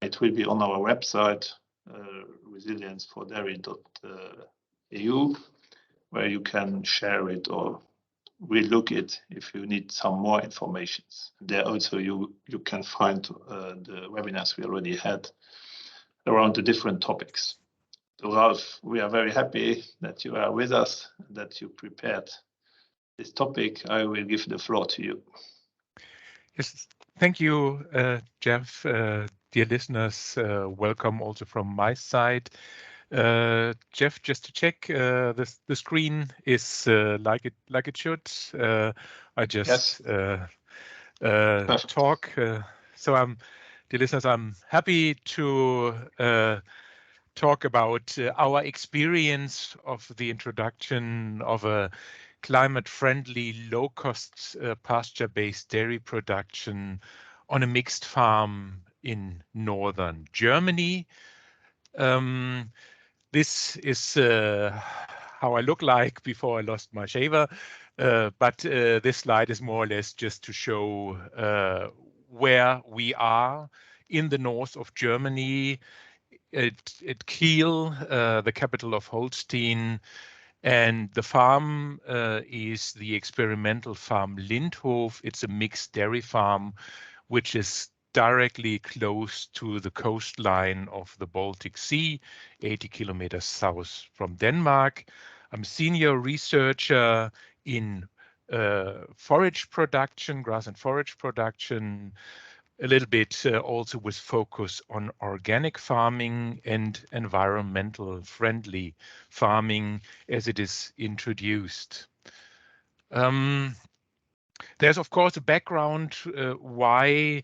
it will be on our website, resilienceforDairy.eu, where you can share it or relook it if you need some more information. There also you can find the webinars we already had around the different topics. So Ralf, we are very happy that you are with us, that you prepared this topic. I will give the floor to you. Yes, thank you, Jeff. Dear listeners, welcome also from my side. Jeff, just to check, the screen is like it should. I just talk. So dear listeners, I'm happy to talk about our experience of the introduction of a climate-friendly, low-cost pasture-based dairy production on a mixed farm in northern Germany. This is how I look like before I lost my shaver, but this slide is more or less just to show where we are in the north of Germany, at Kiel, the capital of Holstein, and the farm is the experimental farm Lindhof. It's a mixed dairy farm, which is directly close to the coastline of the Baltic Sea, 80 kilometers south from Denmark. I'm a senior researcher in forage production, grass and forage production, a little bit also with focus on organic farming and environmental friendly farming as it is introduced. There's of course a background why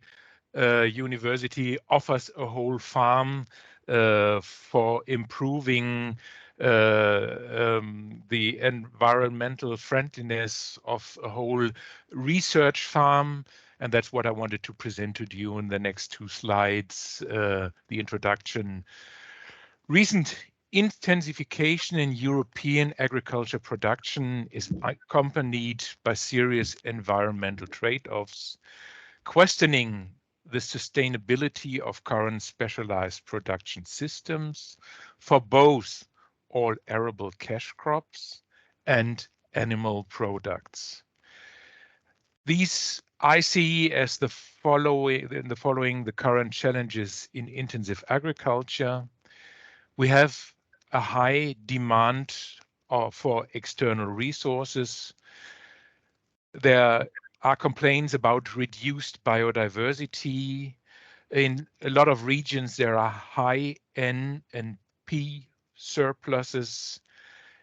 university offers a whole farm for improving the environmental friendliness of a whole research farm. And that's what I wanted to present to you in the next two slides, the introduction. Recent intensification in European agriculture production is accompanied by serious environmental trade-offs, questioning the sustainability of current specialized production systems for both all arable cash crops and animal products. These I see as the following the current challenges in intensive agriculture. We have a high demand for external resources. There are complaints about reduced biodiversity. In a lot of regions, there are high N and P surpluses,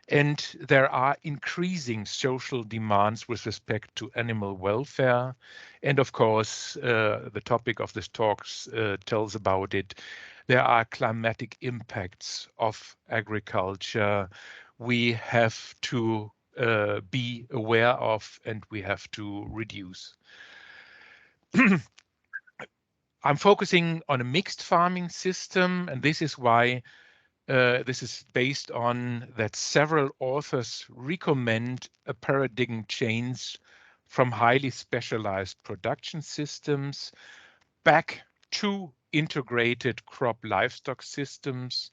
and there are increasing social demands with respect to animal welfare. And of course, the topic of this talk tells about it. There are climatic impacts of agriculture we have to be aware of and we have to reduce. I'm focusing on a mixed farming system, and this is why this is based on that several authors recommend a paradigm change from highly specialized production systems back to integrated crop livestock systems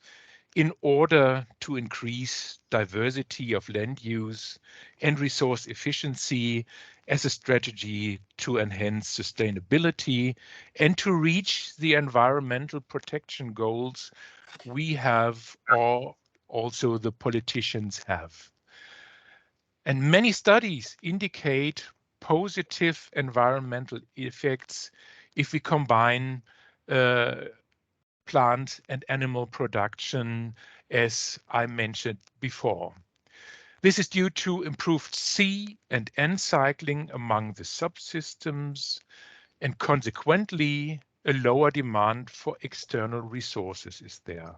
in order to increase diversity of land use and resource efficiency as a strategy to enhance sustainability and to reach the environmental protection goals we have or also the politicians have. And many studies indicate positive environmental effects if we combine plant and animal production, as I mentioned before. This is due to improved C and N cycling among the subsystems, and consequently, a lower demand for external resources is there.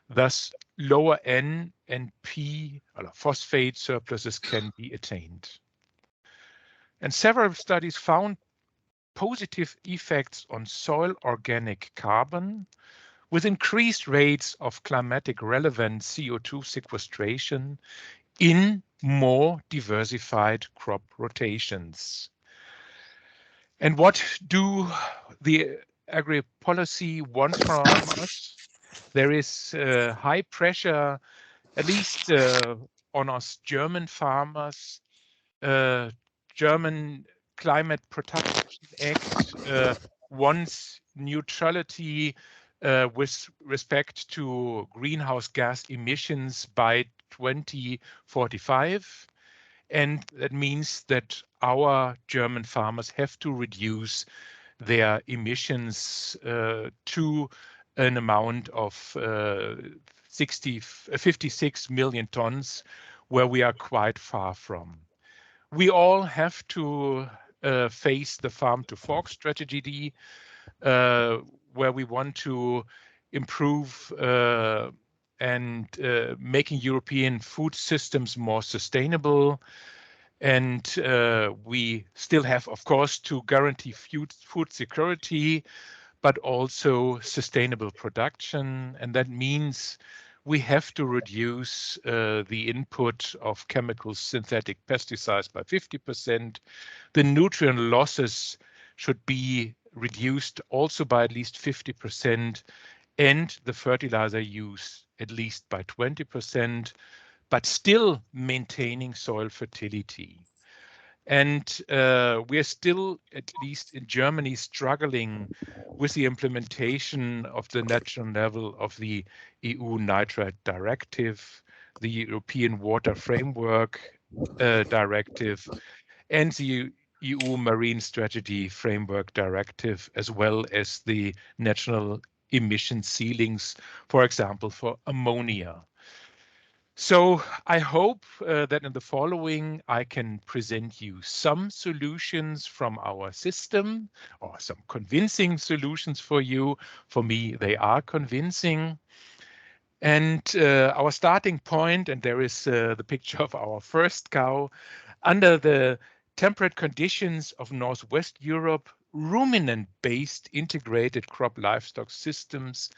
Thus, lower N and P phosphate surpluses can be attained. And several studies found positive effects on soil organic carbon with increased rates of climatic relevant CO2 sequestration in more diversified crop rotations. And what do the agri-policy wants from us. There is high pressure, at least on us German farmers. German Climate Protection Act wants neutrality with respect to greenhouse gas emissions by 2045. And that means that our German farmers have to reduce their emissions to an amount of 56 million tons, where we are quite far from. We all have to face the farm to fork strategy, where we want to improve and making European food systems more sustainable. And we still have, of course, to guarantee food security, but also sustainable production. And that means we have to reduce the input of chemicals, synthetic pesticides by 50%. The nutrient losses should be reduced also by at least 50%, and the fertilizer use at least by 20%, but still maintaining soil fertility. And we are still, at least in Germany, struggling with the implementation of the national level of the EU Nitrate Directive, the European Water Framework Directive, and the EU Marine Strategy Framework Directive, as well as the national emission ceilings, for example, for ammonia. So I hope that in the following I can present you some solutions from our system, or some convincing solutions for you. For me, they are convincing. And our starting point, and there is the picture of our first cow, under the temperate conditions of Northwest Europe, ruminant-based integrated crop livestock systems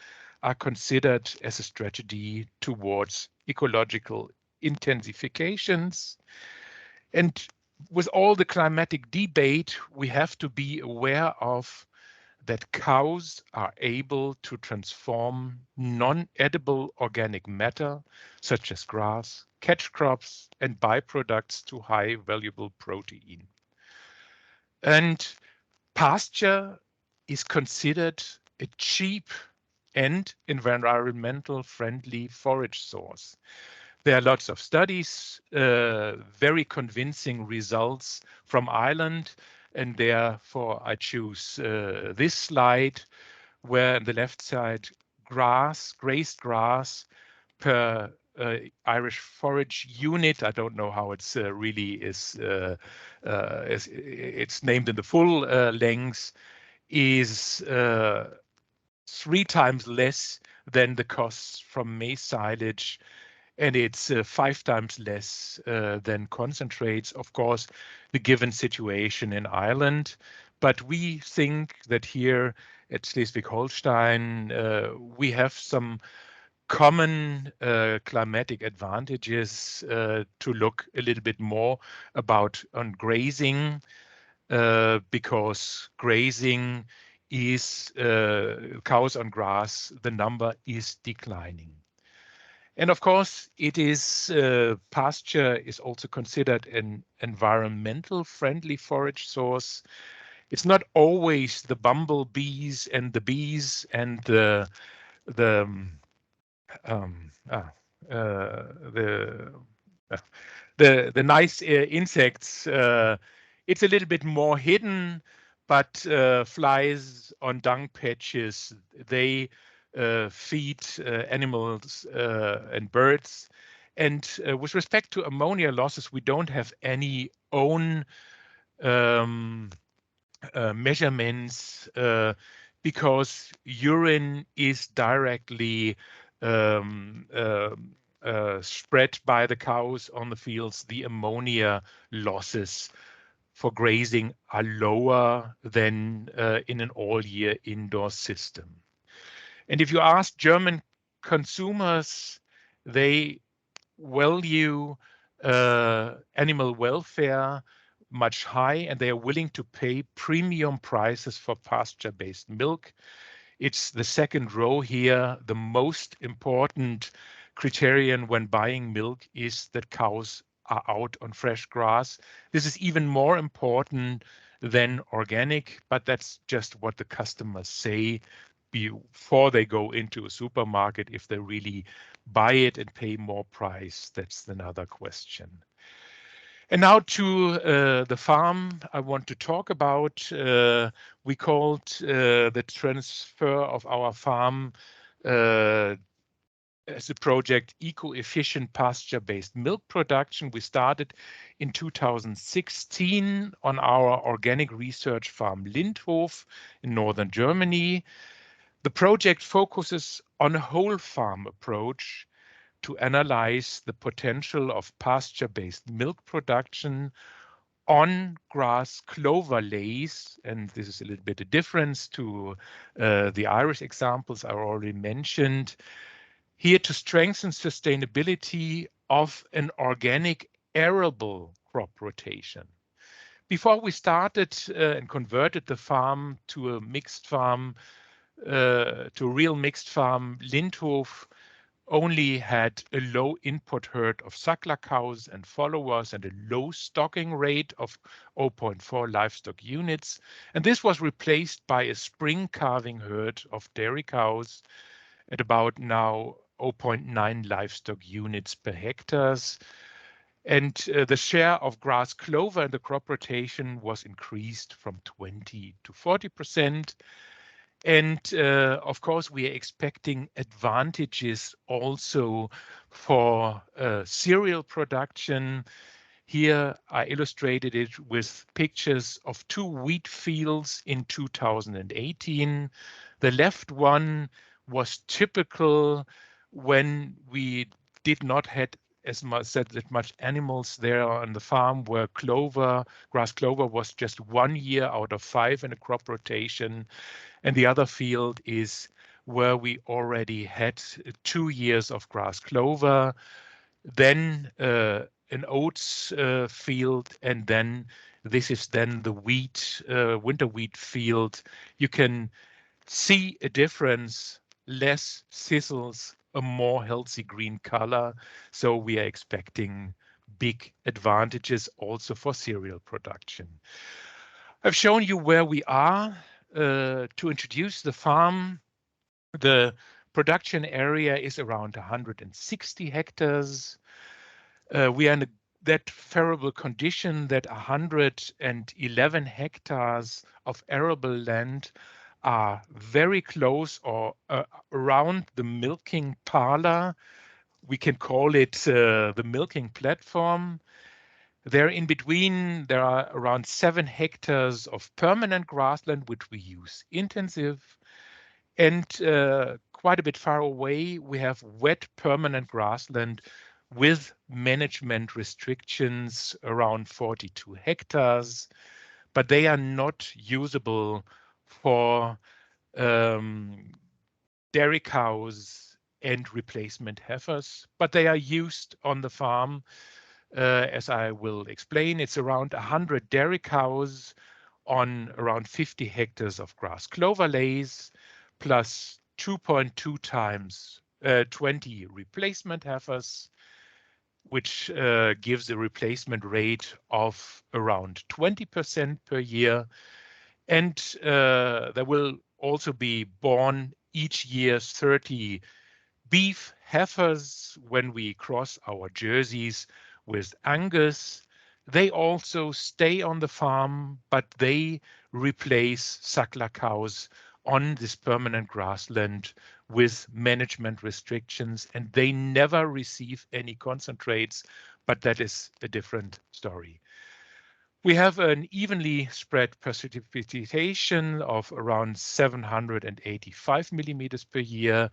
are considered as a strategy towards ecological intensifications. And with all the climatic debate, we have to be aware of that cows are able to transform non-edible organic matter, such as grass, catch crops, and byproducts to high valuable protein. And pasture is considered a cheap and environmental friendly forage source. There are lots of studies, very convincing results from Ireland, and therefore I choose this slide, where on the left side, grazed grass per Irish forage unit. I don't know how it's really is, it's named in the full length, is 3 times less than the costs from maize silage, and it's 5 times less than concentrates, of course, the given situation in Ireland. But we think that here at Schleswig-Holstein, we have some common climatic advantages to look a little bit more about on grazing, because grazing is cows on grass, the number is declining. And of course, it is pasture is also considered an environmental friendly forage source. It's not always the bumblebees and the bees and the nice insects. It's a little bit more hidden, but flies on dung patches, they feed animals and birds. And with respect to ammonia losses, we don't have any own measurements because urine is directly spread by the cows on the fields. The ammonia losses for grazing are lower than in an all-year indoor system. And if you ask German consumers, they value animal welfare. much high, and they are willing to pay premium prices for pasture-based milk. It's the second row here. The most important criterion when buying milk is that cows are out on fresh grass. This is even more important than organic, but that's just what the customers say before they go into a supermarket. If they really buy it and pay more price, that's another question. And now to the farm I want to talk about. We called the transfer of our farm as a project eco-efficient pasture-based milk production. We started in 2016 on our organic research farm Lindhof in northern Germany. The project focuses on a whole farm approach to analyze the potential of pasture-based milk production on grass clover lays, and this is a little bit a difference to the Irish examples I already mentioned, here to strengthen sustainability of an organic arable crop rotation. Before we started and converted the farm to a mixed farm, to a real mixed farm, Lindhof only had a low input herd of suckler cows and followers and a low stocking rate of 0.4 livestock units. And this was replaced by a spring calving herd of dairy cows at about now 0.9 livestock units per hectares. And the share of grass clover in the crop rotation was increased from 20 to 40%. And of course, we are expecting advantages also for cereal production. Here I illustrated it with pictures of 2 wheat fields in 2018. The left one was typical when we did not have as much animals there on the farm, where grass clover was just 1 year out of 5 in a crop rotation. And the other field is where we already had 2 years of grass clover, then an oats field, and then this is then the wheat, winter wheat field. You can see a difference, less thistles, a more healthy green color. So we are expecting big advantages also for cereal production. I've shown you where we are. To introduce the farm, the production area is around 160 hectares. We are in that favorable condition that 111 hectares of arable land are very close or around the milking parlor. We can call it the milking platform. There in between, there are around 7 hectares of permanent grassland, which we use intensive. And quite a bit far away, we have wet permanent grassland with management restrictions around 42 hectares, but they are not usable for dairy cows and replacement heifers, but they are used on the farm. As I will explain, it's around 100 dairy cows on around 50 hectares of grass clover lays, plus 2.2 times 20 replacement heifers, which gives a replacement rate of around 20% per year. And there will also be born each year 30 beef heifers when we cross our jerseys with Angus. They also stay on the farm, but they replace suckler cows on this permanent grassland with management restrictions, and they never receive any concentrates, but that is a different story. We have an evenly spread precipitation of around 785 millimeters per year,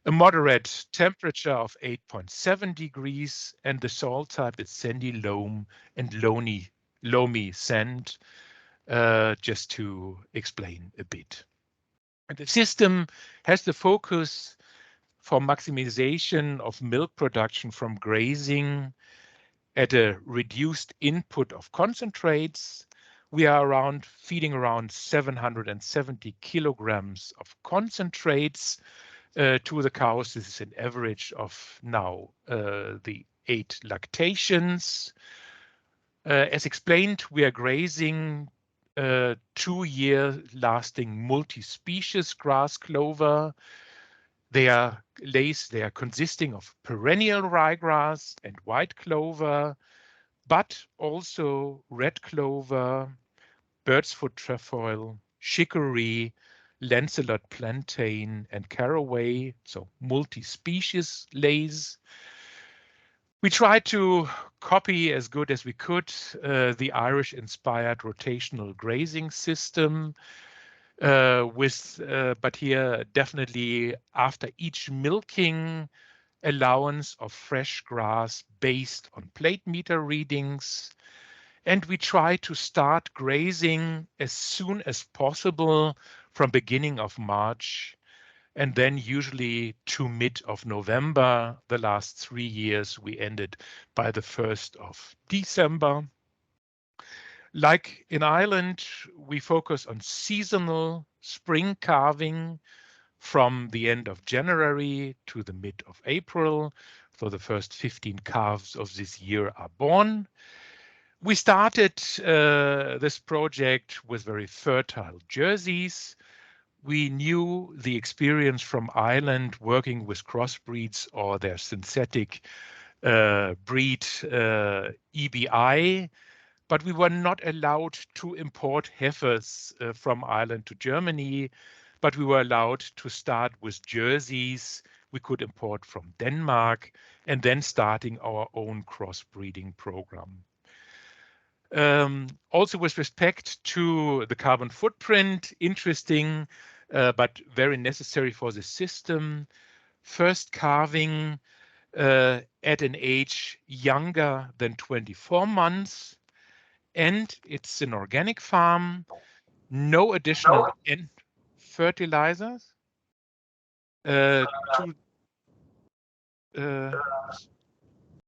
a moderate temperature of 8.7 degrees, and the soil type is sandy loam and loamy sand, just to explain a bit. And the system has the focus for maximization of milk production from grazing. at a reduced input of concentrates. We are feeding around 770 kilograms of concentrates to the cows. This is an average of now the 8 lactations. As explained, we are grazing 2-year lasting multi-species grass clover. They are consisting of perennial ryegrass and white clover, but also red clover, bird's foot trefoil, chicory, lanceolate plantain, and caraway, so multi-species lays. We tried to copy as good as we could the Irish-inspired rotational grazing system, but here definitely after each milking, allowance of fresh grass based on plate meter readings. And we try to start grazing as soon as possible from beginning of March, and then usually to mid of November. The last 3 years we ended by the 1st of December. Like in Ireland, we focus on seasonal spring calving from the end of January to the mid of April. So the first 15 calves of this year are born. We started this project with very fertile jerseys. We knew the experience from Ireland working with crossbreeds or their synthetic breed EBI, but we were not allowed to import heifers from Ireland to Germany, but we were allowed to start with jerseys we could import from Denmark, and then starting our own crossbreeding program. Also with respect to the carbon footprint, interesting, but very necessary for the system. First calving at an age younger than 24 months, and it's an organic farm, no additional fertilizers.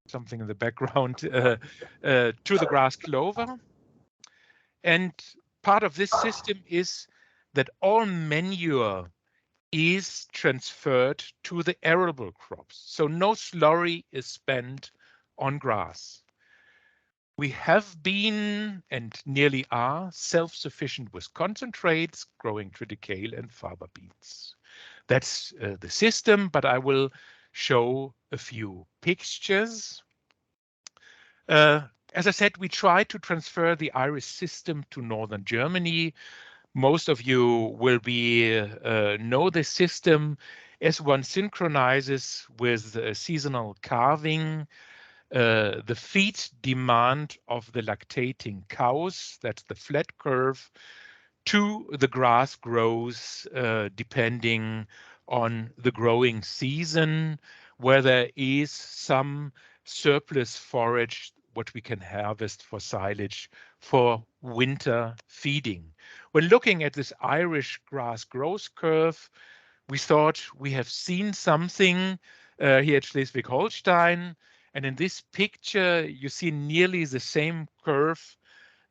Something in the background, to the grass clover. And part of this system is that all manure is transferred to the arable crops. So no slurry is spent on grass. We have been and nearly are self-sufficient with concentrates, growing triticale and faba beans. That's the system, but I will show a few pictures. As I said, we try to transfer the Irish system to northern Germany. Most of you will know this system as one synchronizes with seasonal calving, the feed demand of the lactating cows, that's the flat curve, to the grass grows depending on the growing season, where there is some surplus forage what we can harvest for silage for winter feeding. When looking at this Irish grass growth curve, we thought we have seen something here at Schleswig-Holstein, and in this picture you see nearly the same curve.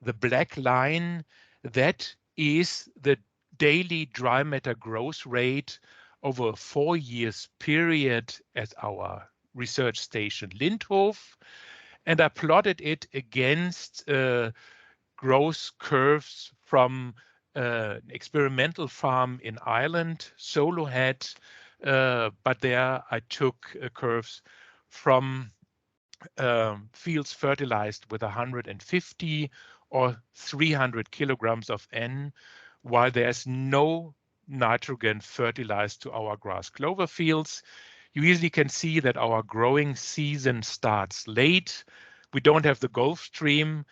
The black line, that is the daily dry matter growth rate over a 4 years period at our research station Lindhof. And I plotted it against growth curves from an experimental farm in Ireland, Solo had, but there I took curves from fields fertilized with 150 or 300 kilograms of N, while there's no nitrogen fertilized to our grass clover fields. You easily can see that our growing season starts late. We don't have the Gulf Stream.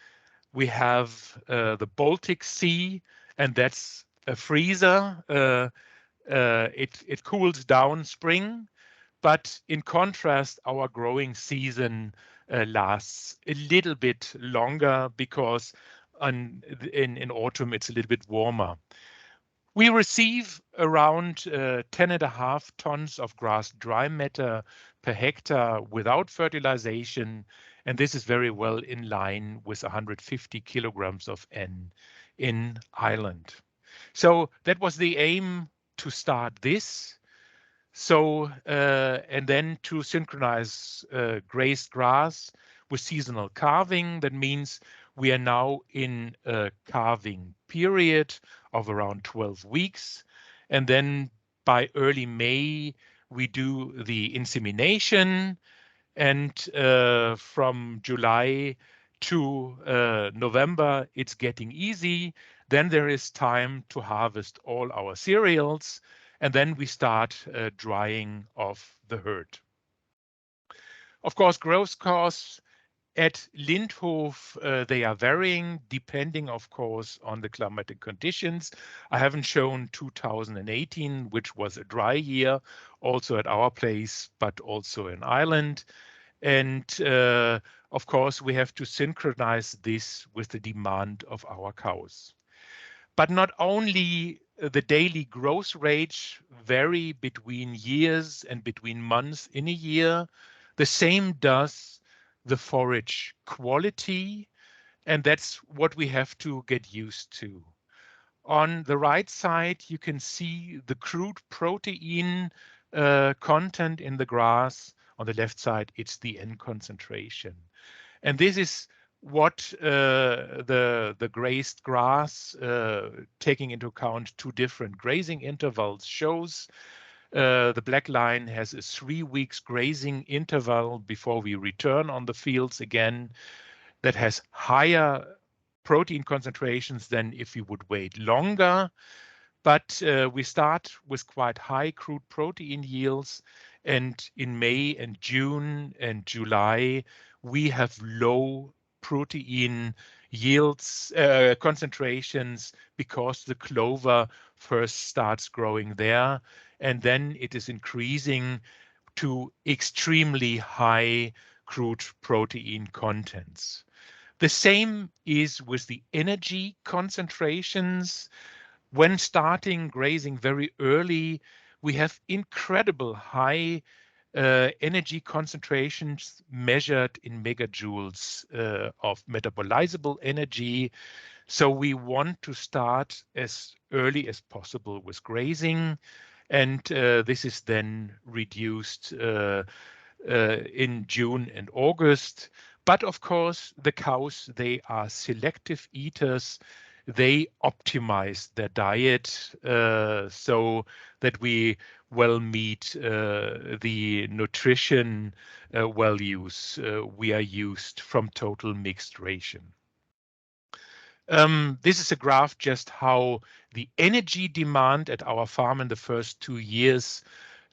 We have the Baltic Sea, and that's a freezer. It cools down spring, but in contrast, our growing season lasts a little bit longer because in autumn it's a little bit warmer. We receive around 10.5 tons of grass dry matter per hectare without fertilization, And this is very well in line with 150 kilograms of N in Ireland. So that was the aim to start this. So, and then to synchronize grazed grass with seasonal calving. That means we are now in a calving period of around 12 weeks. And then by early May, we do the insemination. And from July to November, it's getting easy. Then there is time to harvest all our cereals, and then we start drying of the herd. Of course, growth costs at Lindhof, they are varying depending, of course, on the climatic conditions. I haven't shown 2018, which was a dry year, also at our place, but also in Ireland. And of course, we have to synchronize this with the demand of our cows. But not only the daily growth rates vary between years and between months in a year, the same does the forage quality, and that's what we have to get used to. On the right side, you can see the crude protein content in the grass. On the left side, it's the N concentration. And this is what the grazed grass, taking into account two different grazing intervals, shows. The black line has a 3 weeks grazing interval before we return on the fields again. That has higher protein concentrations than if we would wait longer. But we start with quite high crude protein yields. And in May and June and July, we have low protein yields, concentrations, because the clover first starts growing there. And then it is increasing to extremely high crude protein contents. The same is with the energy concentrations. When starting grazing very early, we have incredible high energy concentrations measured in megajoules of metabolizable energy. So we want to start as early as possible with grazing, and this is then reduced in June and August. But of course, the cows, they are selective eaters. They optimize their diet so that we well meet the nutrition values we are used from total mixed ration. This is a graph just how the energy demand at our farm in the first 2 years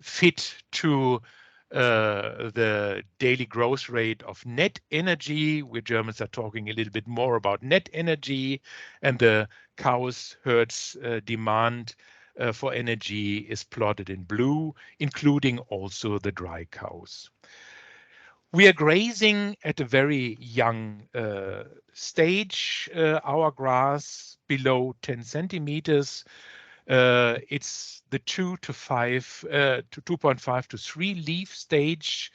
fit to the daily growth rate of net energy. We Germans are talking a little bit more about net energy, and the cows herds demand for energy is plotted in blue, including also the dry cows. We are grazing at a very young stage, our grass below 10 centimeters. It's the 2.5 to 3 leaf stage.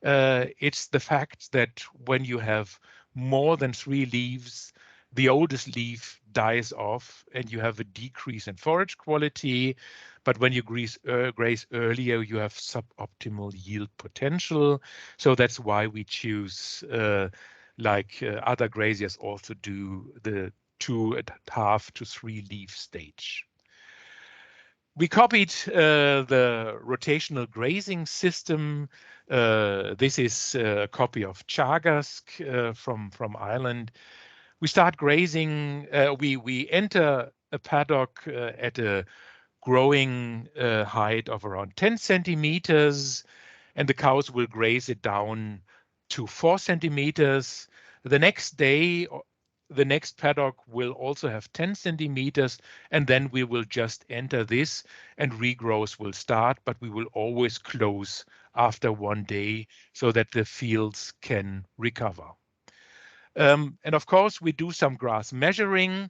It's the fact that when you have more than 3 leaves, the oldest leaf dies off and you have a decrease in forage quality. But when you graze earlier, you have suboptimal yield potential. So that's why we choose, like other graziers also do, the 2.5 to 3 leaf stage. We copied the rotational grazing system. This is a copy of Chagask from Ireland. We start grazing. We enter a paddock at a growing height of around 10 centimeters, and the cows will graze it down to 4 centimeters. The next day, the next paddock will also have 10 centimeters, and then we will just enter this and regrowth will start, but we will always close after 1 day so that the fields can recover. And of course, we do some grass measuring.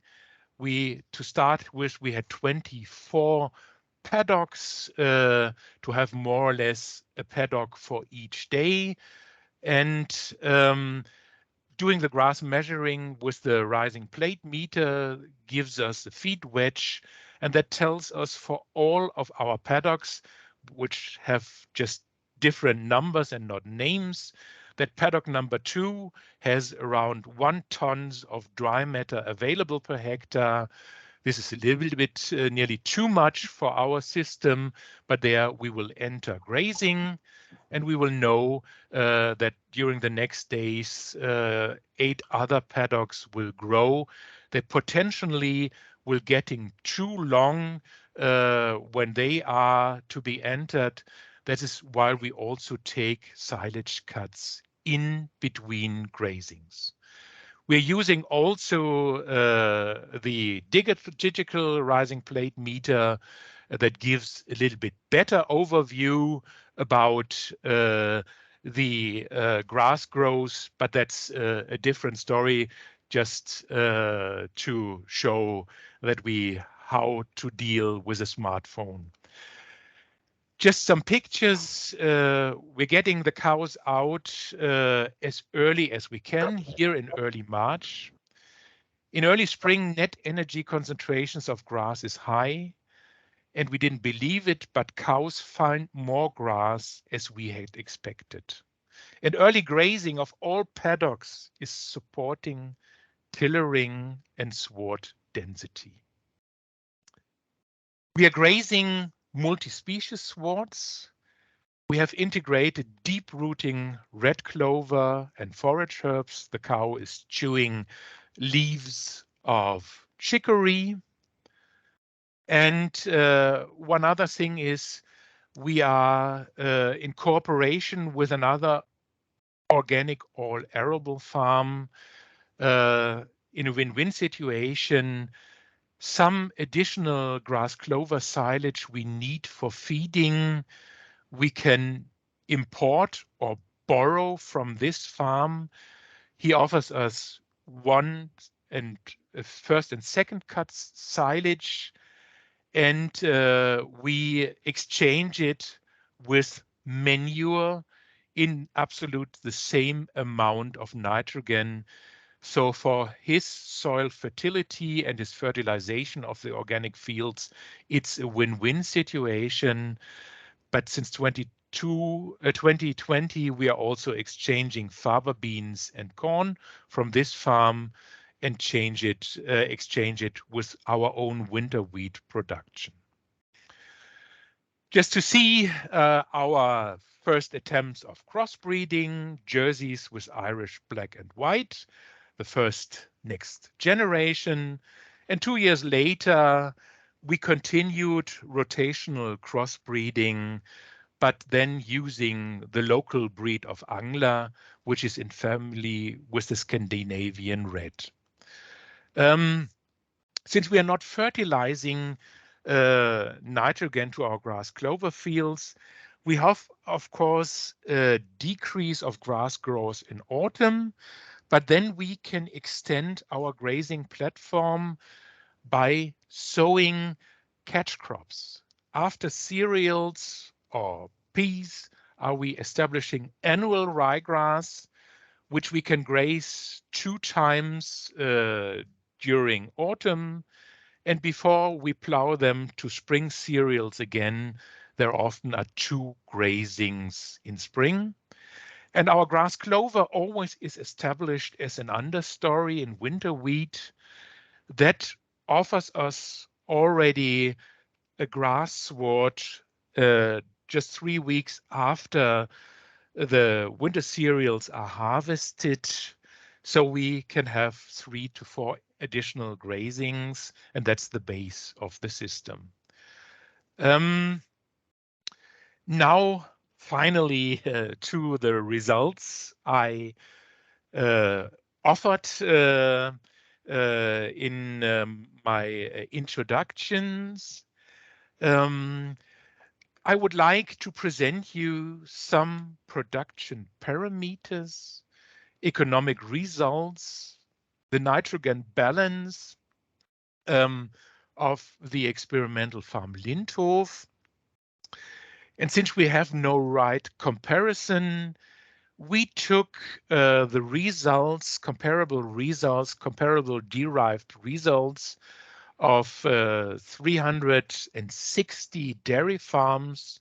To start with, we had 24 paddocks to have more or less a paddock for each day. And doing the grass measuring with the rising plate meter gives us the feed wedge, and that tells us for all of our paddocks, which have just different numbers and not names, that paddock number 2 has around 1 tons of dry matter available per hectare. This is a little bit nearly too much for our system, but there we will enter grazing, and we will know that during the next days, 8 other paddocks will grow. They potentially will getting too long when they are to be entered. That is why we also take silage cuts in between grazings. We're using also the digital rising plate meter that gives a little bit better overview about the grass growth, but that's a different story, just to show that how to deal with a smartphone. Just some pictures. We're getting the cows out as early as we can here in early March. In early spring, net energy concentrations of grass is high, and we didn't believe it, but cows find more grass as we had expected. And early grazing of all paddocks is supporting tillering and sward density. We are grazing multi-species swards. We have integrated deep-rooting red clover and forage herbs. The cow is chewing leaves of chicory. And one other thing is we are in cooperation with another organic all arable farm in a win-win situation. Some additional grass clover silage we need for feeding, we can import or borrow from this farm. He offers us first and second cut silage, and we exchange it with manure in absolute the same amount of nitrogen. So for his soil fertility and his fertilization of the organic fields, it's a win-win situation. But since 2020, we are also exchanging fava beans and corn from this farm and exchange it with our own winter wheat production. Just to see our first attempts of crossbreeding, jerseys with Irish black and white, the first next generation. And 2 years later, we continued rotational crossbreeding, but then using the local breed of Angler, which is in family with the Scandinavian red. Since we are not fertilizing nitrogen to our grass clover fields, we have, of course, a decrease of grass growth in autumn, but then we can extend our grazing platform by sowing catch crops. After cereals or peas, are we establishing annual ryegrass, which we can graze 2 times during autumn. And before we plow them to spring cereals again, there often are 2 grazings in spring. And our grass clover always is established as an understory in winter wheat that offers us already a grass sward just 3 weeks after the winter cereals are harvested. So we can have 3 to 4 additional grazings, and that's the base of the system. Now, finally, to the results I offered in my introductions. I would like to present you some production parameters, economic results, the nitrogen balance of the experimental farm Lindhof. And since we have no right comparison, we took the results, comparable derived results of 360 dairy farms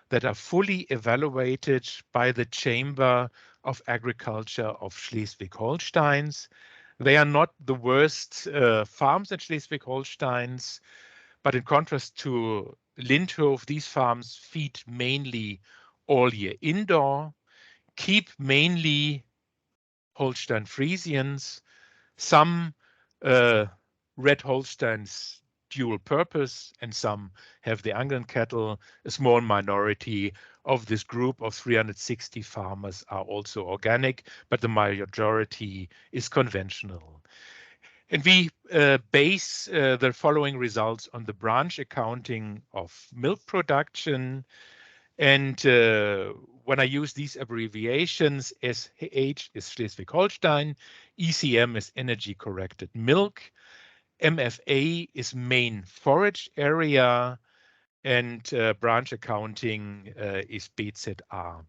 that are fully evaluated by the Chamber of Agriculture of Schleswig-Holstein. They are not the worst farms in Schleswig-Holstein, but in contrast to Lindhof, these farms feed mainly all year indoor, keep mainly Holstein Friesians, some red Holsteins dual purpose, and some have the Angeln cattle. A small minority of this group of 360 farmers are also organic, but the majority is conventional. And we base the following results on the branch accounting of milk production. And when I use these abbreviations, SH is Schleswig-Holstein, ECM is energy corrected milk, MFA is main forage area, and branch accounting is BZA.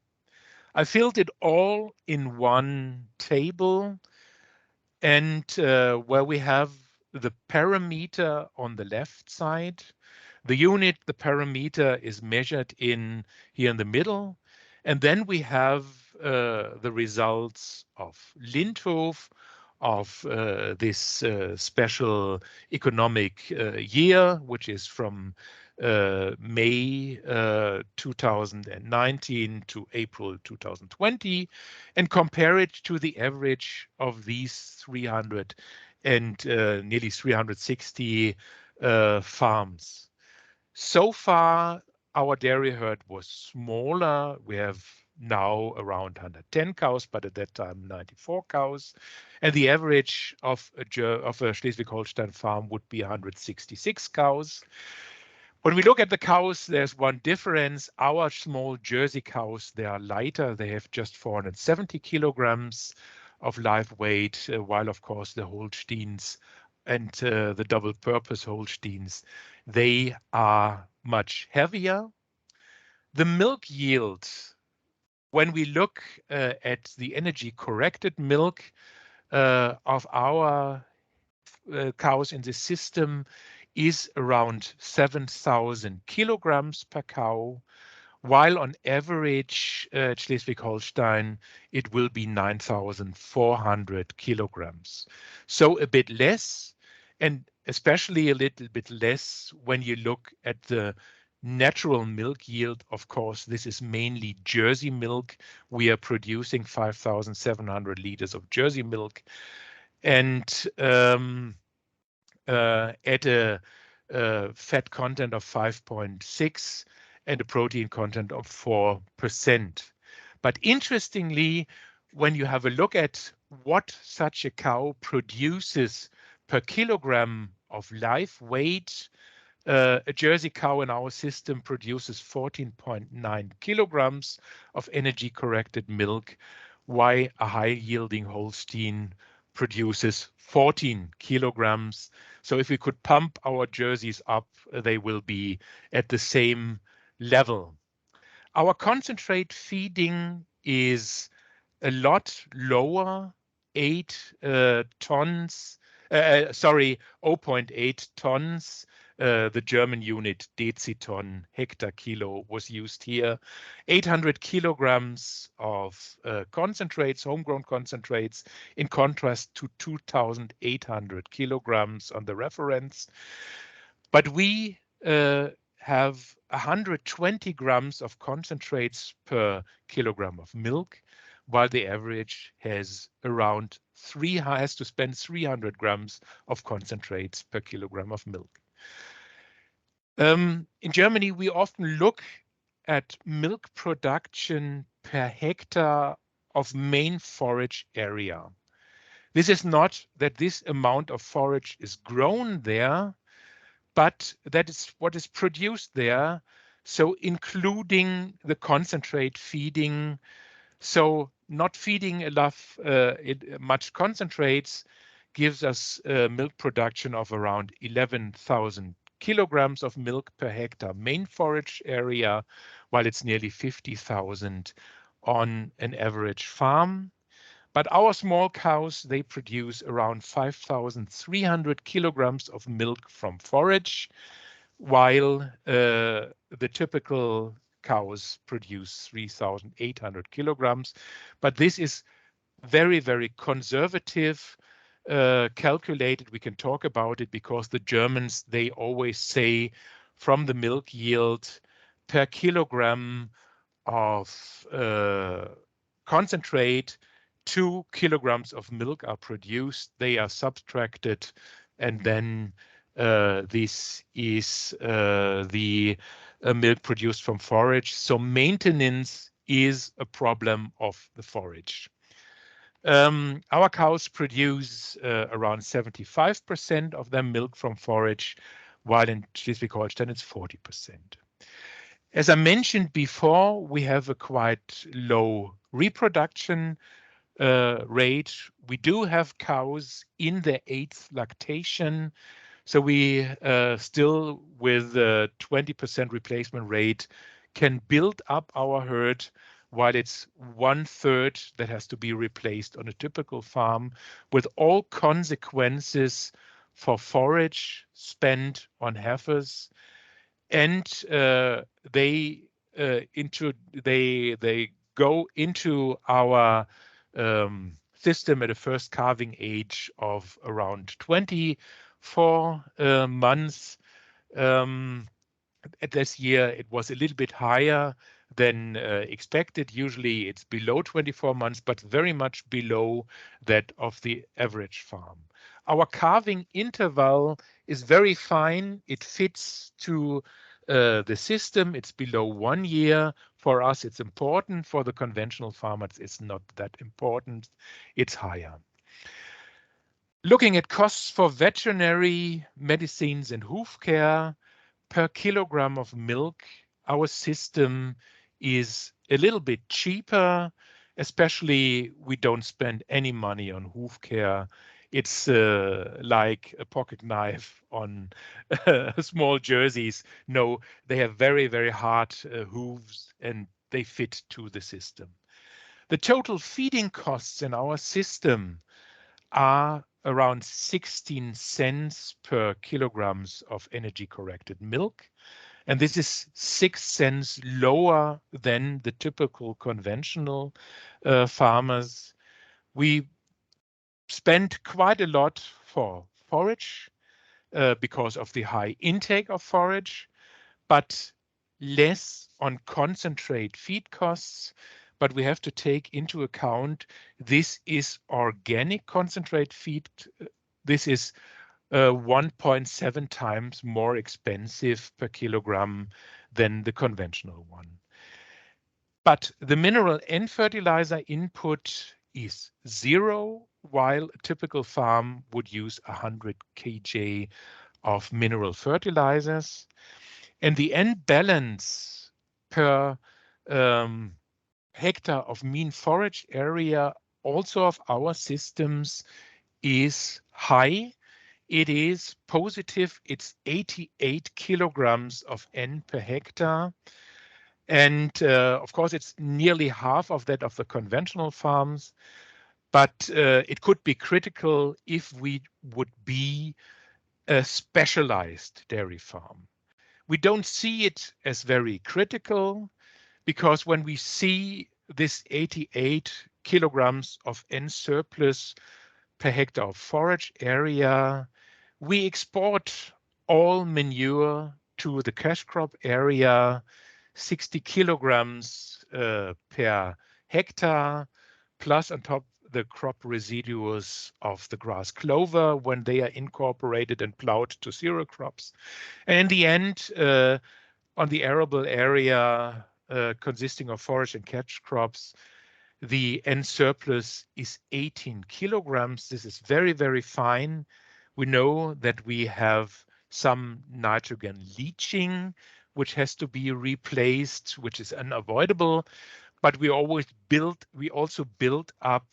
I filled it all in one table, and where we have the parameter on the left side. The unit, the parameter, is measured in here in the middle. And then we have the results of Lindhof, of this special economic year, which is from May 2019 to April 2020, and compare it to the average of these 300 and nearly 360 farms. So far, our dairy herd was smaller. We have now around 110 cows, but at that time 94 cows. And the average of a Schleswig-Holstein farm would be 166 cows. When we look at the cows, there's one difference. Our small Jersey cows, they are lighter. They have just 470 kilograms of live weight, while of course the Holsteins and the double purpose Holsteins, they are much heavier. The milk yield, when we look at the energy corrected milk of our cows in the system, is around 7,000 kilograms per cow, while on average Schleswig-Holstein, it will be 9,400 kilograms. So a bit less, and especially a little bit less when you look at the natural milk yield. Of course, this is mainly Jersey milk. We are producing 5,700 liters of Jersey milk, and at a fat content of 5.6 and a protein content of 4%. But interestingly, when you have a look at what such a cow produces per kilogram of live weight, a Jersey cow in our system produces 14.9 kilograms of energy corrected milk, while a high yielding Holstein produces 14 kilograms. So if we could pump our Jerseys up, they will be at the same level. Our concentrate feeding is a lot lower, 0.8 tons. The German unit Deziton hectare-kilo was used here. 800 kilograms of concentrates, homegrown concentrates, in contrast to 2,800 kilograms on the reference. But we have 120 grams of concentrates per kilogram of milk, while the average has to spend 300 grams of concentrates per kilogram of milk. In Germany, we often look at milk production per hectare of main forage area. This is not that this amount of forage is grown there, but that is what is produced there. So including the concentrate feeding, so not feeding enough much concentrates gives us milk production of around 11,000 kilograms of milk per hectare main forage area, while it's nearly 50,000 on an average farm. But our small cows, they produce around 5,300 kilograms of milk from forage, while the typical cows produce 3,800 kilograms. But this is very, very conservative calculated. We can talk about it because the Germans, they always say from the milk yield per kilogram of concentrate, 2 kilograms of milk are produced. They are subtracted, and then this is the milk produced from forage. So maintenance is a problem of the forage. Our cows produce around 75% of their milk from forage, while in Schleswig-Holstein it's 40%. As I mentioned before, we have a quite low reproduction rate. We do have cows in their 8th lactation, so we still, with a 20% replacement rate, can build up our herd, while it's 1/3 that has to be replaced on a typical farm, with all consequences for forage spent on heifers. And they go into our system at a first calving age of around 24 months. At this year, it was a little bit higher than expected. Usually it's below 24 months, but very much below that of the average farm. Our calving interval is very fine. It fits to the system. It's below 1 year. For us, it's important. For the conventional farmers, it's not that important. It's higher. Looking at costs for veterinary medicines and hoof care, per kilogram of milk, our system is a little bit cheaper, especially we don't spend any money on hoof care. It's like a pocket knife on small jerseys. No, they have very, very hard hooves and they fit to the system. The total feeding costs in our system are around 16 cents per kilograms of energy corrected milk. And this is 6 cents lower than the typical conventional farmers. We spend quite a lot for forage because of the high intake of forage, but less on concentrate feed costs. But we have to take into account this is organic concentrate feed. This is 1.7 times more expensive per kilogram than the conventional one. But the mineral and fertilizer input is 0, while a typical farm would use 100 kg of mineral fertilizers. And the end balance per hectare of mean forage area also of our systems is high. It is positive. It's 88 kilograms of N per hectare. And of course, it's nearly half of that of the conventional farms. But it could be critical if we would be a specialized dairy farm. We don't see it as very critical because when we see this 88 kilograms of N surplus per hectare of forage area, we export all manure to the cash crop area, 60 kilograms per hectare, plus on top the crop residues of the grass clover when they are incorporated and plowed to cereal crops. And in the end, on the arable area consisting of forage and catch crops, the N surplus is 18 kilograms. This is very, very fine. We know that we have some nitrogen leaching, which has to be replaced, which is unavoidable. But we also build up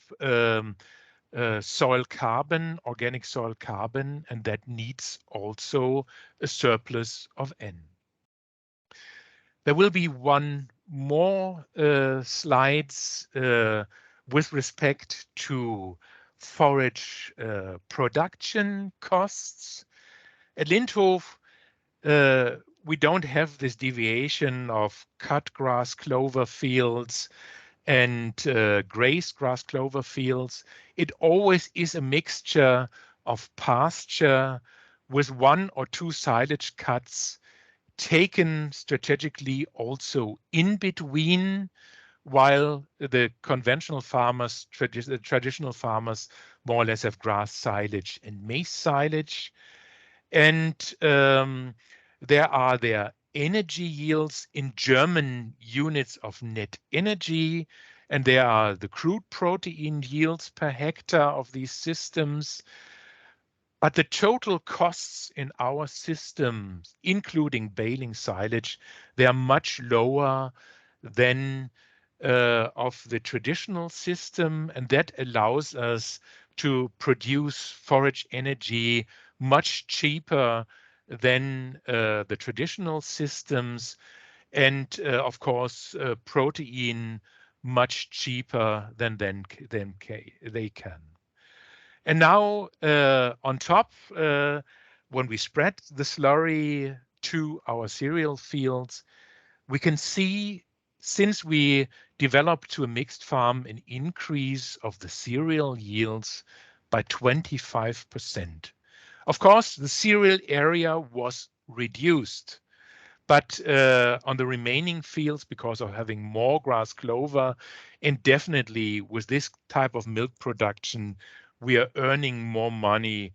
soil carbon, organic soil carbon, and that needs also a surplus of N. There will be one more slides with respect to forage production costs. At Lindhof, we don't have this deviation of cut grass clover fields and grazed grass clover fields. It always is a mixture of pasture with 1 or 2 silage cuts taken strategically also in between, while the conventional farmers, traditional farmers, more or less have grass silage and maize silage. And there are their energy yields in German units of net energy, and there are the crude protein yields per hectare of these systems. But the total costs in our systems, including baling silage, they are much lower than of the traditional system, and that allows us to produce forage energy much cheaper than the traditional systems, and of course protein much cheaper than they can. And now on top, when we spread the slurry to our cereal fields, we can see, since we developed to a mixed farm, an increase of the cereal yields by 25%. Of course, the cereal area was reduced, but on the remaining fields, because of having more grass clover, and definitely with this type of milk production, we are earning more money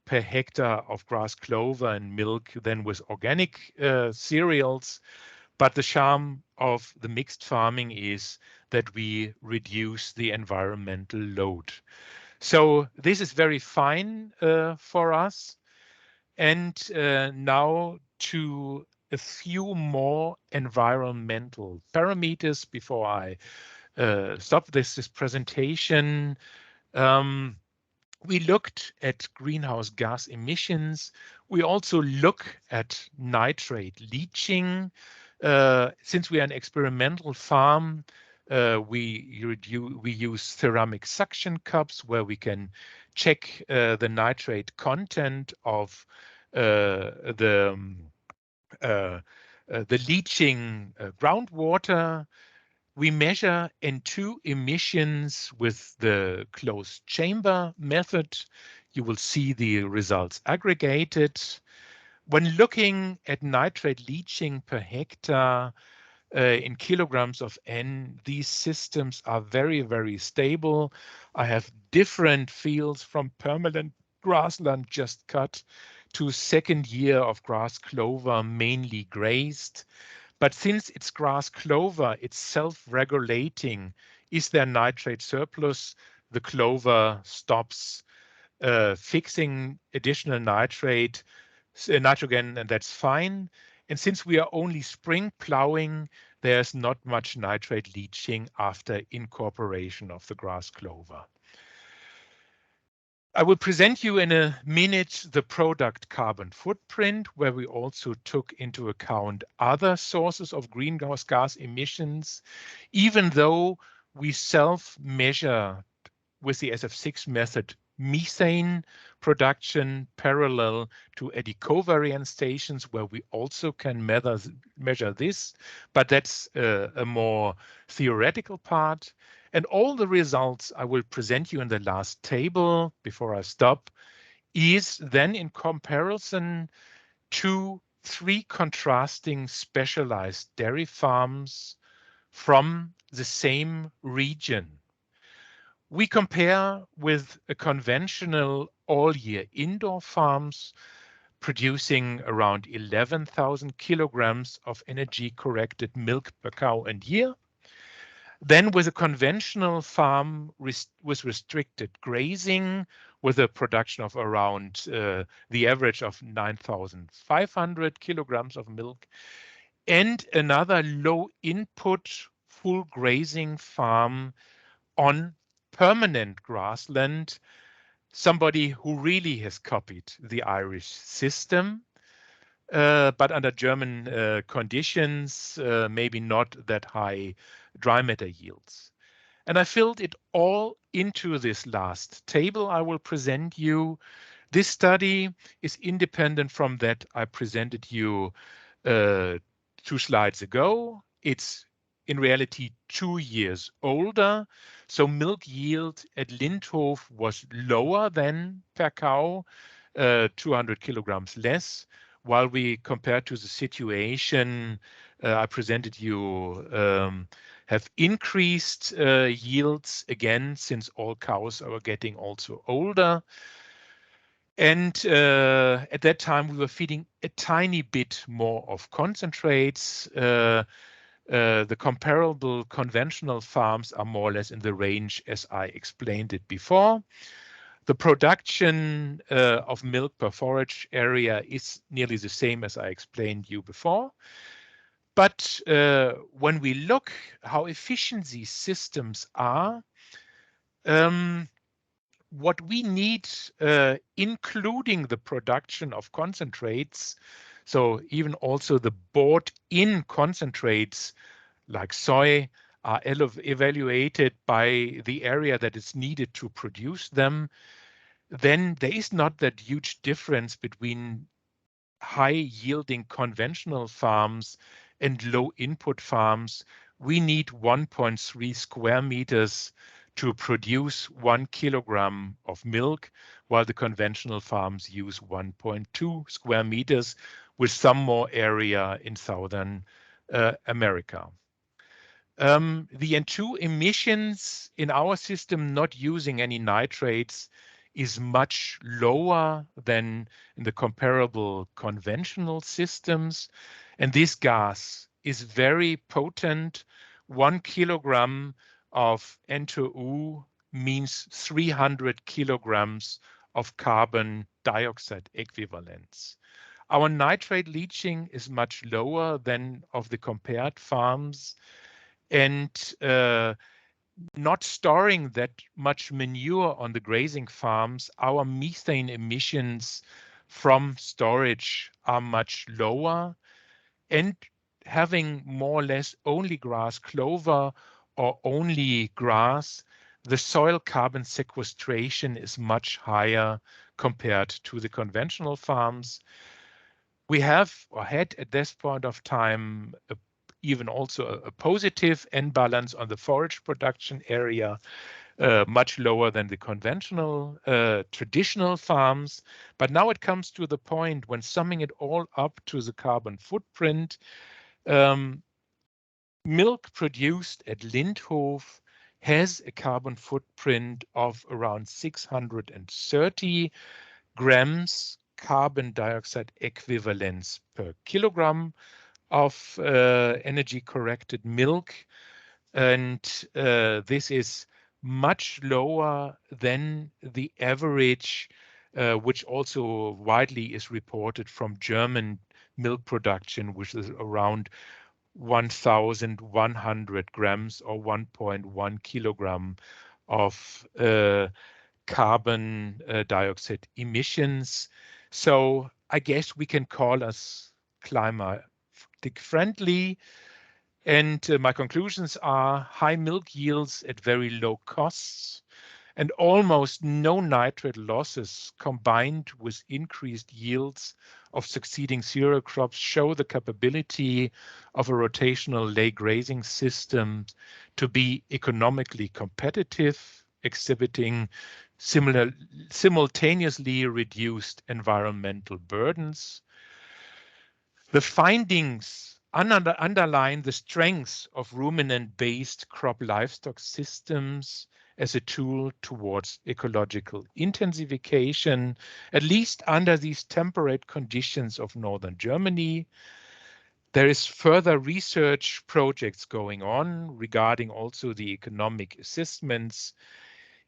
per hectare of grass clover and milk than with organic cereals. But the charm of the mixed farming is that we reduce the environmental load. So this is very fine for us. And now to a few more environmental parameters before I stop this presentation. We looked at greenhouse gas emissions. We also look at nitrate leaching. Since we are an experimental farm, we use ceramic suction cups where we can check the nitrate content of the leaching groundwater. We measure N2 emissions with the closed chamber method. You will see the results aggregated. When looking at nitrate leaching per hectare in kilograms of N, these systems are very, very stable. I have different fields from permanent grassland just cut to second year of grass clover, mainly grazed. But since it's grass clover, it's self-regulating. Is there nitrate surplus? The clover stops fixing additional nitrogen, and that's fine. And since we are only spring plowing, there's not much nitrate leaching after incorporation of the grass clover. I will present you in a minute the product carbon footprint, where we also took into account other sources of greenhouse gas emissions, even though we self-measure with the SF6 method methane production parallel to eddy covariance stations, where we also can measure this, but that's a more theoretical part. And all the results I will present you in the last table before I stop is then in comparison to 3 contrasting specialized dairy farms from the same region. We compare with a conventional all-year indoor farms producing around 11,000 kilograms of energy-corrected milk per cow and year. Then with a conventional farm with restricted grazing, with a production of around the average of 9,500 kilograms of milk, and another low input full grazing farm on permanent grassland, somebody who really has copied the Irish system. but under German conditions, maybe not that high dry matter yields. And I filled it all into this last table I will present you. This study is independent from that I presented you 2 slides ago. It's in reality 2 years older. So milk yield at Lindhof was lower than per cow, 200 kilograms less, while we compared to the situation I presented you, have increased yields again since all cows are getting also older. And at that time, we were feeding a tiny bit more of concentrates. The comparable conventional farms are more or less in the range as I explained it before. The production of milk per forage area is nearly the same as I explained you before. But when we look how efficient these systems are, what we need, including the production of concentrates, so even also the bought-in concentrates like soy are evaluated by the area that is needed to produce them, then there is not that huge difference between high-yielding conventional farms and low-input farms. We need 1.3 square meters to produce 1 kilogram of milk, while the conventional farms use 1.2 square meters with some more area in Southern America. The N2 emissions in our system not using any nitrates is much lower than in the comparable conventional systems. And this gas is very potent. 1 kilogram of N2O means 300 kilograms of carbon dioxide equivalents. Our nitrate leaching is much lower than of the compared farms, and not storing that much manure on the grazing farms, our methane emissions from storage are much lower, and having more or less only grass clover or only grass, the soil carbon sequestration is much higher compared to the conventional farms. We have or had at this point of time even also a positive N balance on the forage production area, much lower than the conventional traditional farms. But now it comes to the point when summing it all up to the carbon footprint, milk produced at Lindhof has a carbon footprint of around 630 grams carbon dioxide equivalents per kilogram of energy corrected milk, and this is much lower than the average, which also widely is reported from German milk production, which is around 1,100 grams or 1.1 kilogram of carbon dioxide emissions. So I guess we can call us climatic friendly. And my conclusions are high milk yields at very low costs and almost no nitrate losses combined with increased yields of succeeding cereal crops show the capability of a rotational lay grazing system to be economically competitive, exhibiting simultaneously reduced environmental burdens. The findings underline the strengths of ruminant-based crop livestock systems as a tool towards ecological intensification, at least under these temperate conditions of northern Germany. There is further research projects going on regarding also the economic assessments,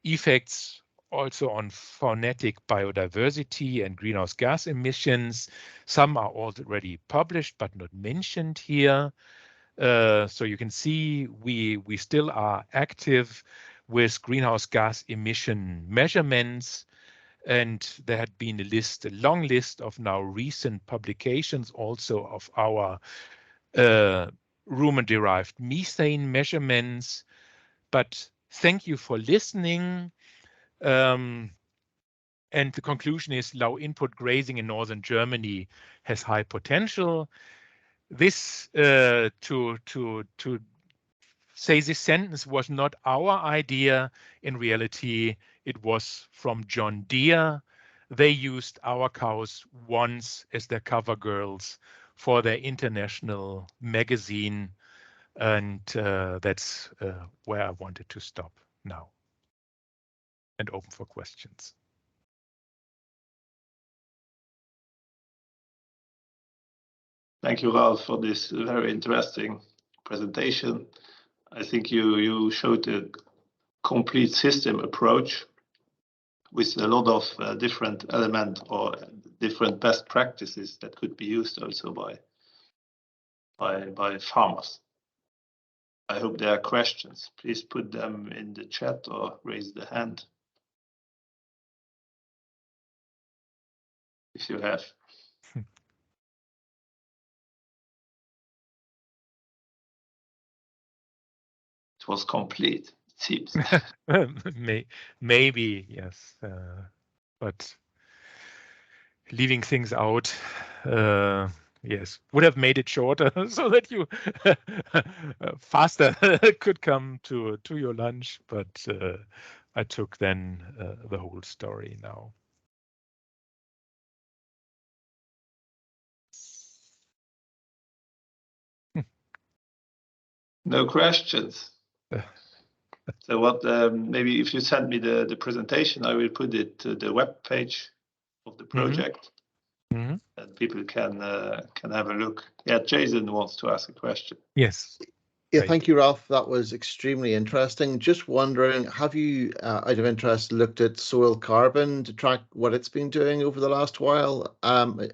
effects also on faunatic biodiversity and greenhouse gas emissions. Some are already published but not mentioned here. So you can see we still are active with greenhouse gas emission measurements. And there had been a long list of now recent publications also of our rumen-derived methane measurements. But thank you for listening. And the conclusion is low input grazing in northern Germany has high potential. This to say this sentence was not our idea. In reality, it was from John Deere. They used our cows once as their cover girls for their international magazine. And that's where I wanted to stop now and open for questions. Thank you, Ralf, for this very interesting presentation. I think you showed a complete system approach with a lot of different elements or different best practices that could be used also by farmers. I hope there are questions. Please put them in the chat or raise the hand if you have. It was complete, it seems. Maybe, yes. But leaving things out, yes, would have made it shorter so that you faster could come to your lunch. But I took then the whole story now. No questions. So what? Maybe if you send me the presentation, I will put it to the web page of the project, and people can have a look. Yeah, Jason wants to ask a question. Yes. Yeah, thank you, Ralf. That was extremely interesting. Just wondering, have you, out of interest, looked at soil carbon to track what it's been doing over the last while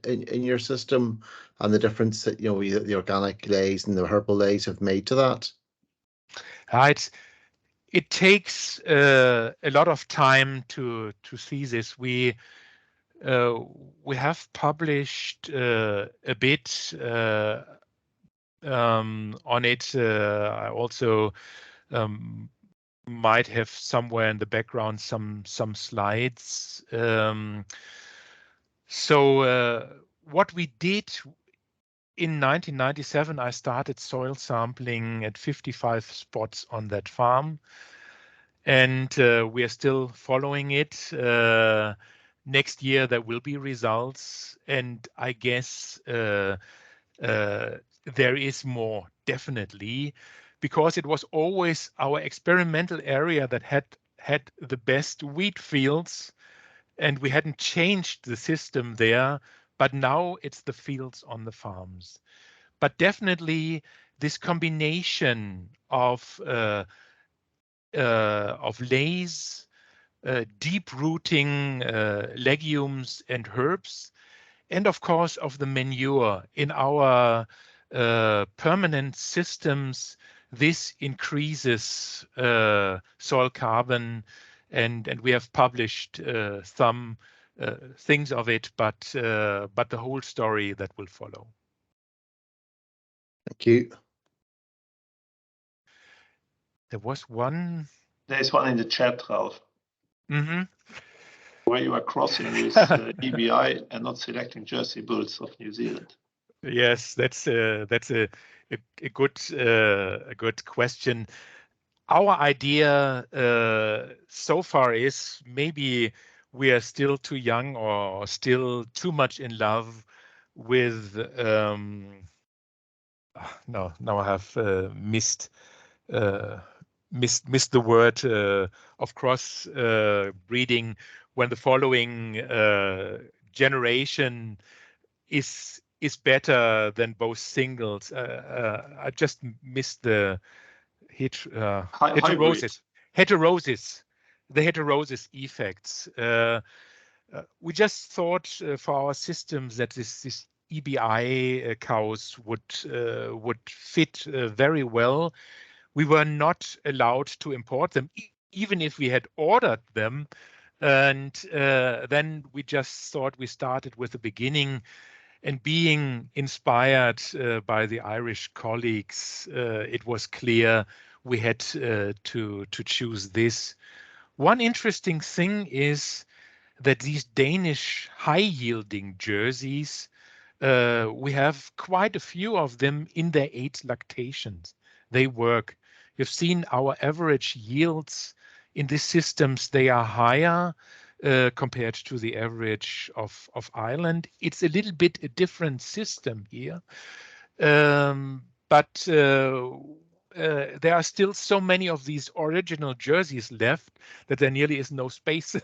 in your system, and the difference that the organic lays and the herbal lays have made to that? It takes a lot of time to see this. We have published a bit on it. I also might have somewhere in the background some slides. So what we did in 1997, I started soil sampling at 55 spots on that farm, and we are still following it. Next year there will be results, and I guess there is more, definitely, because it was always our experimental area that had the best wheat fields, and we hadn't changed the system there, but now it's the fields on the farms. But definitely this combination of lays, deep rooting legumes and herbs, and of course of the manure in our permanent systems, this increases soil carbon, and we have published some things of it, but the whole story that will follow. Thank you. There was one. There's one in the chat, Ralf. Where you are crossing with EBI and not selecting Jersey Bulls of New Zealand. Yes, that's a good question. Our idea so far is maybe we are still too young or still too much in love with. No, now I have missed the word of cross breeding, when the following generation is better than both singles. I just missed the heterosis. The heterosis effects. We just thought for our systems that this EBI cows would fit very well. We were not allowed to import them, even if we had ordered them. And then we just thought we started with the beginning, and being inspired by the Irish colleagues, it was clear we had to choose this. One interesting thing is that these Danish high-yielding jerseys, we have quite a few of them in their 8 lactations. They work. You've seen our average yields in these systems, they are higher compared to the average of Ireland. It's a little bit a different system here. But there are still so many of these original jerseys left that there nearly is no space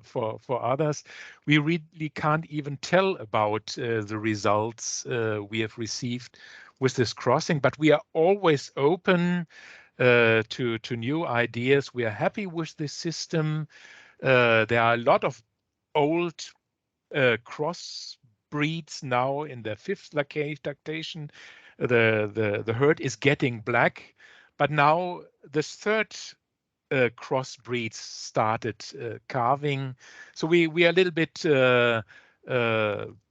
for others. We really can't even tell about the results we have received with this crossing, but we are always open to new ideas. We are happy with this system. There are a lot of old cross breeds now in the 5th lactation. The herd is getting black, but now this 3rd crossbreeds started calving. So we are a little bit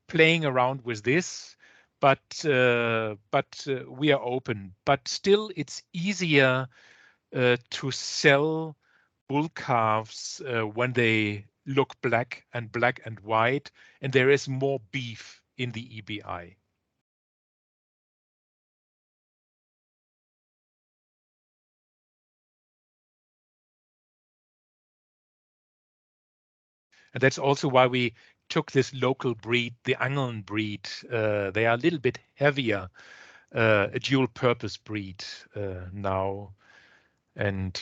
playing around with this, but we are open. But still, it's easier to sell bull calves when they look black and white, and there is more beef in the EBI. And that's also why we took this local breed, the Angeln breed. They are a little bit heavier, a dual purpose breed now. And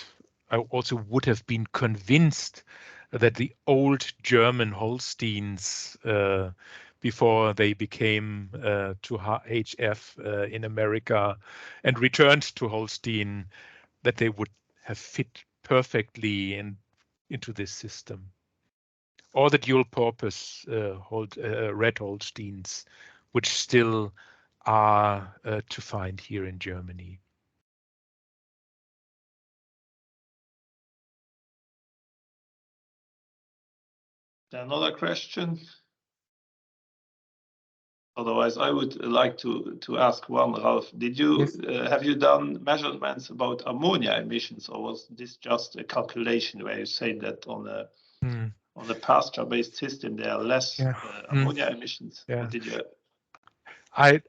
I also would have been convinced that the old German Holsteins, before they became to HF in America and returned to Holstein, that they would have fit perfectly into this system. Or the dual purpose red Holsteins, which still are to find here in Germany. Another question? Otherwise, I would like to ask one, Ralf. Did you have you done measurements about ammonia emissions, or was this just a calculation where you say that on a pasture-based system there are less ammonia emissions? Yeah. Or did you? I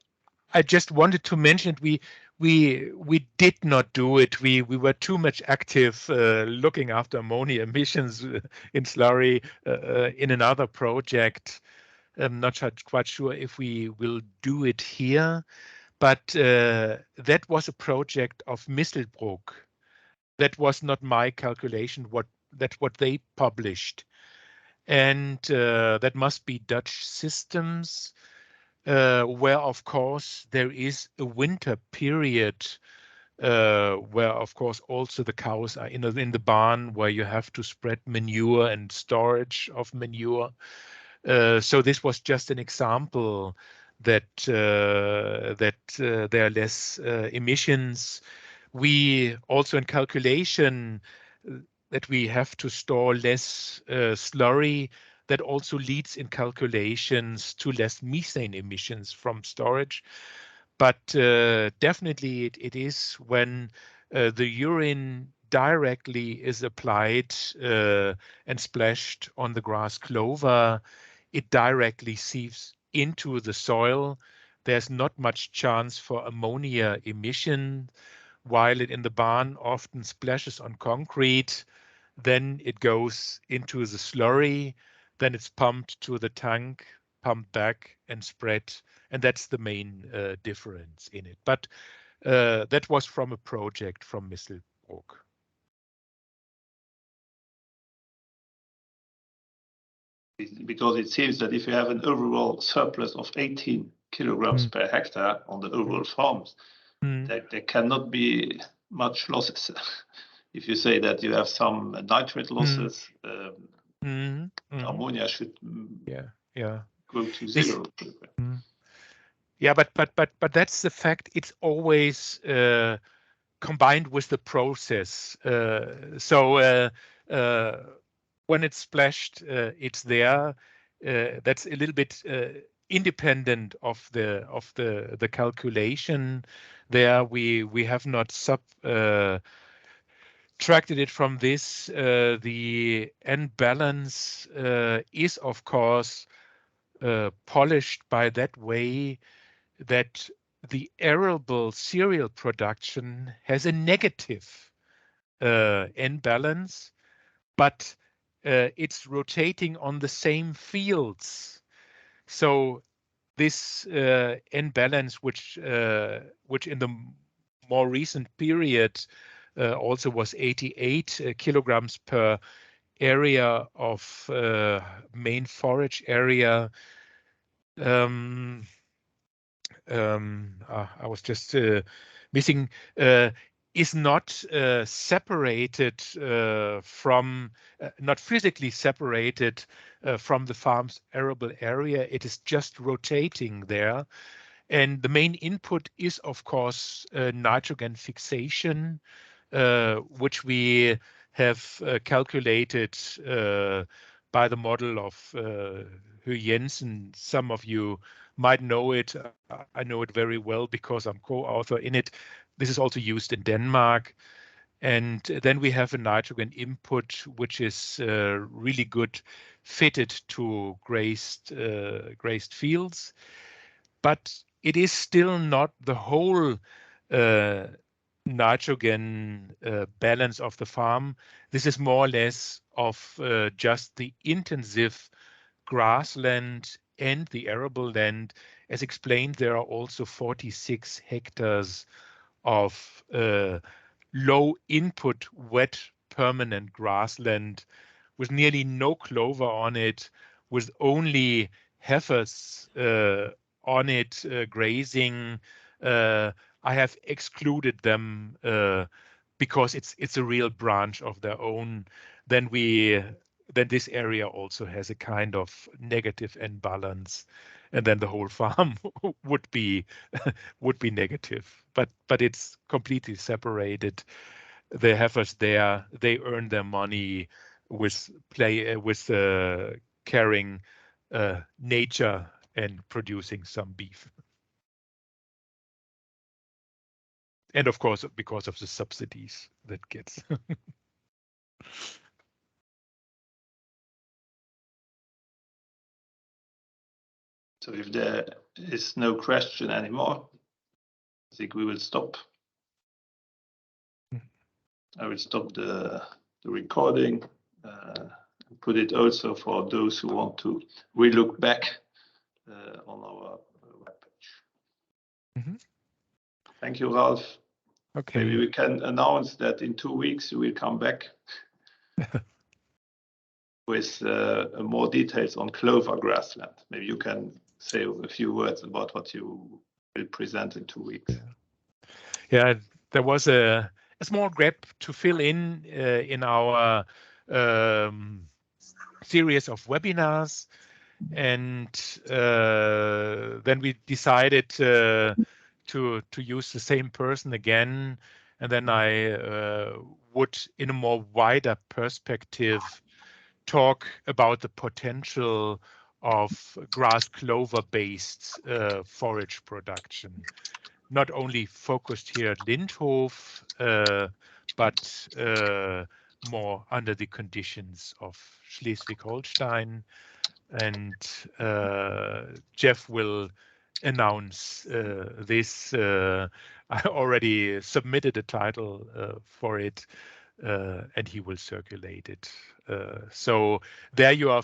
just wanted to mention we did not do it. We were too much active looking after ammonia emissions in slurry in another project. I'm not quite sure if we will do it here, but that was a project of Mistelbrook. That was not my calculation. That's what they published, and that must be Dutch systems, where of course there is a winter period where of course also the cows are in the barn, where you have to spread manure and storage of manure. So this was just an example that there are less emissions. We also in calculation that we have to store less slurry. That also leads in calculations to less methane emissions from storage. But definitely it is when the urine directly is applied and splashed on the grass clover, it directly seeps into the soil. There's not much chance for ammonia emission, while it in the barn often splashes on concrete. Then it goes into the slurry, then it's pumped to the tank, pumped back and spread. And that's the main difference in it. But that was from a project from Mistelbrook. Because it seems that if you have an overall surplus of 18 kilograms per hectare on the overall farms, there cannot be much losses. If you say that you have some nitrate losses, ammonia should go to zero. Yeah, but that's the fact. It's always combined with the process. when it's splashed, it's there. That's a little bit independent of the calculation. There we have not subtracted it from this. The N balance is of course polished by that way that the arable cereal production has a negative N balance, but it's rotating on the same fields. So this N balance, which in the more recent period also was 88 kilograms per area of main forage area. I was just missing, is not separated from, not physically separated from the farm's arable area. It is just rotating there. And the main input is, of course, nitrogen fixation, which we have calculated by the model of Jensen. Some of you might know it. I know it very well because I'm co-author in it. This is also used in Denmark. And then we have a nitrogen input, which is really good fitted to grazed fields. But it is still not the whole nitrogen balance of the farm. This is more or less of just the intensive grassland and the arable land. As explained, there are also 46 hectares of low input wet permanent grassland with nearly no clover on it, with only heifers on it grazing. I have excluded them because it's a real branch of their own. Then this area also has a kind of negative N balance, and then the whole farm would be negative. But it's completely separated. The heifers there, they earn their money with carrying nature and producing some beef. And of course, because of the subsidies that gets. So if there is no question anymore, I think we will stop. I will stop the recording, put it also for those who want to relook back on our webpage. Thank you, Ralf. Okay. Maybe we can announce that in 2 weeks we will come back with more details on clover grassland. Maybe you can say a few words about what you will present in 2 weeks. Yeah, there was a small gap to fill in our series of webinars, and then we decided to use the same person again, and then I would, in a more wider perspective, talk about the potential of grass clover based forage production, not only focused here at Lindhof, but more under the conditions of Schleswig-Holstein. And Jeff will announce this. I already submitted a title for it, and he will circulate it. So there you are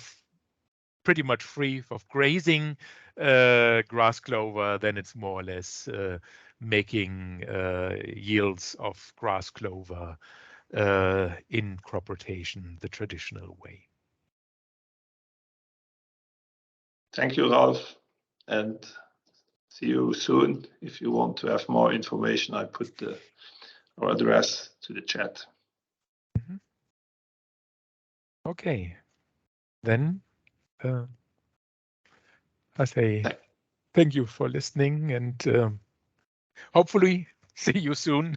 pretty much free of grazing grass clover. Then it's more or less making yields of grass clover in crop rotation the traditional way. Thank you, Ralf, and see you soon. If you want to have more information, I put our address to the chat. Okay, then I say thank you for listening, and hopefully see you soon.